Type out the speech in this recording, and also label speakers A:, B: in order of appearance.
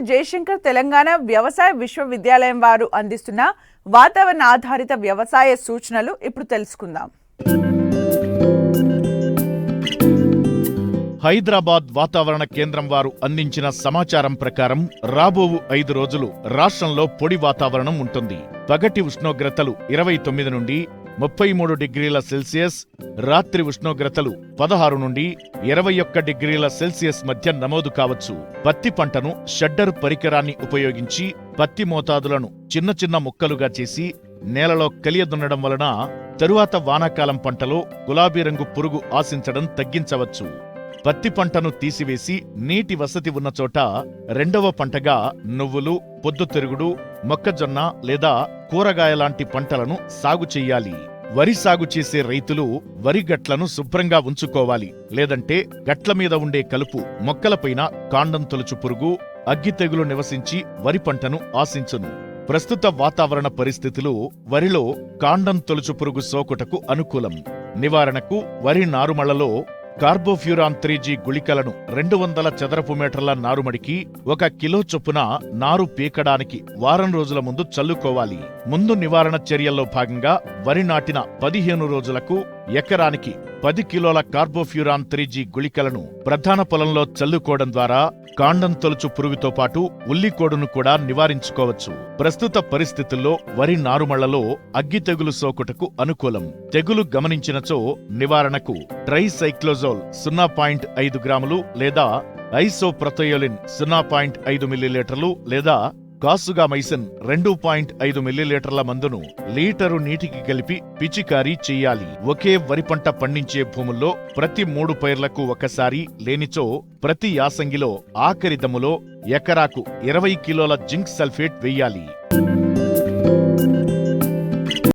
A: Professor Jayashankar Telangana వ్యవసాయ విశ్వవిద్యాలయం వారు అందిస్తున్న వాతావరణ ఆధారిత వ్యవసాయ సూచనలు ఇప్పుడు తెలుసుకుందాం.
B: హైదరాబాద్ వాతావరణ కేంద్రం వారు అందించిన సమాచారం ప్రకారం రాబో 5 రోజులు రాష్ట్రంలో పొడి వాతావరణం ఉంటుంది. పగటి ఉష్ణోగ్రతలు 29 నుండి 33 డిగ్రీల సెల్సియస్, రాత్రి ఉష్ణోగ్రతలు 16 నుండి 21 డిగ్రీల సెల్సియస్ మధ్య నమోదు కావచ్చు. పత్తి పంటను షడ్డర్ పరికరాన్ని ఉపయోగించి పత్తి మోతాదులను చిన్న చిన్న ముక్కలుగా చేసి నేలలో కలియదున్నడం వలన తరువాత వానాకాలం పంటలో గులాబీ రంగు పురుగు ఆశించడం తగ్గించవచ్చు. పత్తి పంటను తీసివేసి నీటి వసతి ఉన్న చోట రెండవ పంటగా నువ్వులు, పొద్దుతిరుగుడు, మొక్కజొన్న లేదా కూరగాయలాంటి పంటలను సాగు చెయ్యాలి. వరి సాగు చేసే రైతులు వరి గట్లను శుభ్రంగా ఉంచుకోవాలి. లేదంటే గట్ల మీద ఉండే కలుపు మొక్కలపైన కాండం తొలుచు పురుగు, అగ్గి తెగులు నివసించి వరి పంటను ఆశించును. ప్రస్తుత వాతావరణ పరిస్థితులు వరిలో కాండం తొలుచు పురుగు సోకుటకు అనుకూలం. నివారణకు వరి నారుమళ్లలో కార్బోఫ్యూరాన్ 3G గుళికలను 200 చదరపు మీటర్ల నారుమడికి 1 కిలో చొప్పున నారు పీకడానికి వారం రోజుల ముందు చల్లుకోవాలి. ముందు నివారణ చర్యల్లో భాగంగా వరి నాటిన 15 రోజులకు ఎకరానికి 10 కిలోల కార్బోఫ్యూరాన్ 3G గుళికలను ప్రధాన పొలంలో చల్లుకోవడం ద్వారా కాండం తొలుచు పురుగుతో పాటు ఉల్లికోడును కూడా నివారించుకోవచ్చు. ప్రస్తుత పరిస్థితుల్లో వరి నారుమళ్లలో అగ్గి తెగులు సోకుటకు అనుకూలం. తెగులు గమనించినచో నివారణకు ట్రైసైక్లోజోల్ 0.5 గ్రాములు లేదా ఐసోప్రొథయోలిన్ 0.5 మిల్లీలీటర్లు లేదా కాసుగామైసిన్ 2.5 మిల్లీలీటర్ల మందును లీటరు నీటికి కలిపి పిచికారీ చెయ్యాలి. ఒకే వరి పంట పండించే భూముల్లో ప్రతి 3 పైర్లకు ఒకసారి లేనిచో ప్రతి యాసంగిలో ఆఖరి దమ్ములో ఎకరాకు 20 కిలోల జింక్ సల్ఫేట్ వెయ్యాలి.